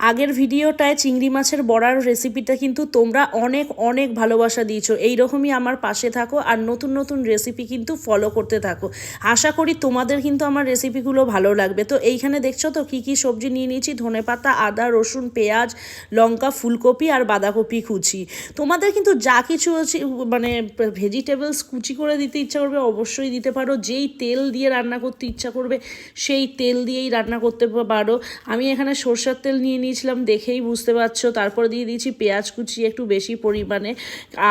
আগের ভিডিওটায় চিংড়ি মাছের বড়ার রেসিপিটা কিন্তু তোমরা অনেক অনেক ভালোবাসা দিয়েছো। এইরকমই আমার পাশে থাকো আর নতুন নতুন রেসিপি কিন্তু ফলো করতে থাকো। আশা করি তোমাদের কিন্তু আমার রেসিপিগুলো ভালো লাগবে। তো এইখানে দেখছো তো কী কী সবজি নিয়ে নিয়েছি। ধনেপাতা, আদা, রসুন, পেঁয়াজ, লঙ্কা, ফুলকপি আর বাঁধাকপি কুচি। তোমাদের কিন্তু যা কিছু আছে মানে ভেজিটেবলস কুচি করে দিতে ইচ্ছা করবে অবশ্যই দিতে পারো। যেই তেল দিয়ে রান্না করতে ইচ্ছা করবে সেই তেল দিয়েই রান্না করতে পারো। আমি এখানে সরষের তেল নিয়ে নিয়েছিলাম, দেখেই বুঝতে পারছো। তারপর দিয়ে দিয়েছি পেঁয়াজ কুচি একটু বেশি পরিমাণে।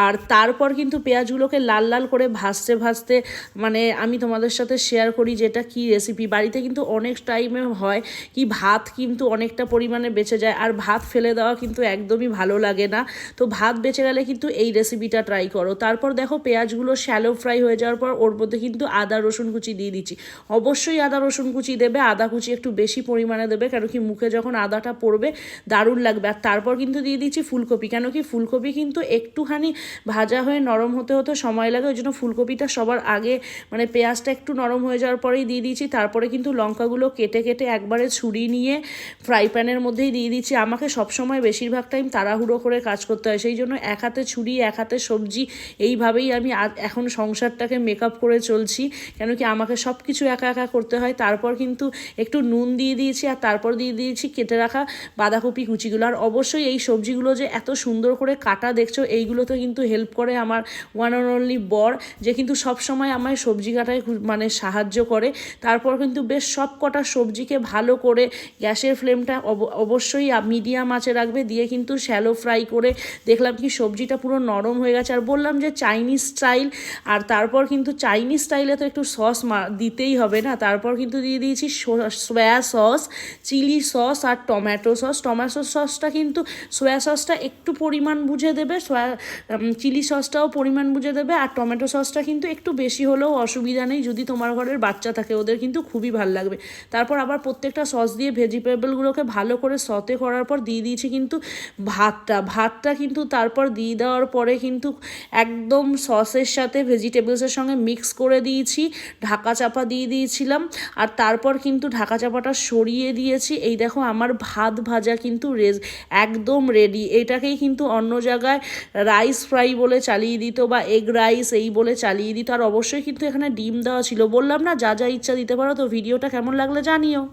আর তারপর কিন্তু পেঁয়াজগুলোকে লাল লাল করে ভাজতে ভাজতে মানে আমি তোমাদের সাথে শেয়ার করি যেটা কি রেসিপি। বাড়িতে কিন্তু অনেক টাইমে হয় কি ভাত কিন্তু অনেকটা পরিমাণে বেঁচে যায়, আর ভাত ফেলে দেওয়া কিন্তু একদমই ভালো লাগে না। তো ভাত বেঁচে গেলে কিন্তু এই রেসিপিটা ট্রাই করো। তারপর দেখো পেঁয়াজগুলো শ্যালো ফ্রাই হয়ে যাওয়ার পর ওর মধ্যে কিন্তু আদা রসুন কুচি দিয়ে দিচ্ছি। অবশ্যই আদা রসুন কুচি দেবে, আদা কুচি একটু বেশি পরিমাণে দেবে, কেন কি মুখে যখন আদাটা পড়বে দারুণ লাগবে। আর তারপর কিন্তু দিয়ে দিচ্ছি ফুলকপি, কেন কি ফুলকপি কিন্তু একটুখানি ভাজা হয়ে নরম হতে হতে সময় লাগে, ওই জন্য ফুলকপিটা সবার আগে মানে পেঁয়াজটা একটু নরম হয়ে যাওয়ার পরেই দিয়ে দিয়েছি। তারপরে কিন্তু লঙ্কাগুলো কেটে কেটে একবারে ছুরি নিয়ে ফ্রাই প্যানের মধ্যেই দিয়ে দিচ্ছি। আমাকে সবসময় বেশিরভাগ টাইম তাড়াহুড়ো করে কাজ করতে হয়, সেই জন্য এক হাতে ছুরি এক হাতে সবজি এইভাবেই আমি এখন সংসারটাকে মেকআপ করে চলছি, কেন কি আমাকে সব কিছু একা একা করতে হয়। তারপর কিন্তু একটু নুন দিয়ে দিয়েছি আর তারপর দিয়ে দিয়েছি কেটে রাখা বাঁধাকপি কুচিগুলো। আর অবশ্যই এই সবজিগুলো যে এত সুন্দর করে কাটা দেখছো এইগুলোতে কিন্তু হেল্প করে আমার ওয়ান অ্যান্ড অনলি বর, যে কিন্তু সবসময় আমায় সবজি কাটায় মানে সাহায্য করে। তারপর কিন্তু বেশ সব কটা সবজিকে ভালো করে গ্যাসের ফ্লেমটা অবশ্যই মিডিয়াম আঁচে রাখবে, দিয়ে কিন্তু শ্যালো ফ্রাই করে দেখলাম কি সবজিটা পুরো নরম হয়ে গেছে। আর বললাম যে চাইনিজ স্টাইল, আর তারপর কিন্তু চাইনিজ স্টাইলে তো একটু সস দিতেই হবে না। তারপর কিন্তু দিয়ে দিয়েছি সোয়া সস, চিলি সস আর টমেটো সস। টমেটো সসটা কিন্তু সোয়া সসটা একটু পরিমাণ বুঝে দেবে, চিলি সসটাও পরিমাণ বুঝে দেবে, আর টমেটো সসটা কিন্তু একটু বেশি হলেও অসুবিধা নেই, যদি তোমার ঘরের বাচ্চা থাকে ওদের কিন্তু খুবই ভালো লাগবে। তারপর আবার প্রত্যেকটা সস দিয়ে ভেজিটেবলগুলোকে ভালো করে সতে করার পর দিয়ে দিয়েছি কিন্তু ভাতটা কিন্তু তারপর দিয়ে দেওয়ার পরে কিন্তু একদম সসের সাথে ভেজিটেবলসের সঙ্গে মিক্স করে দিয়েছি, ঢাকা চাপা দিয়ে দিয়েছিলাম। আর তারপর কিন্তু ঢাকা চাপাটা সরিয়ে দিয়েছি। এই দেখো আমার ভাত ভাজা কিন্তু একদম রেডি। এটাকেই কিন্তু অন্য জায়গায় রাইস ফ্রাই বলে চালিয়ে দিত বা এগ রাইস এই বলে চালিয়ে দিত। আর অবশ্যই কিন্তু এখানে ডিম দেওয়া ছিল। বললাম না যা যা ইচ্ছা দিতে পারো। তো ভিডিওটা কেমন লাগলে জানিও।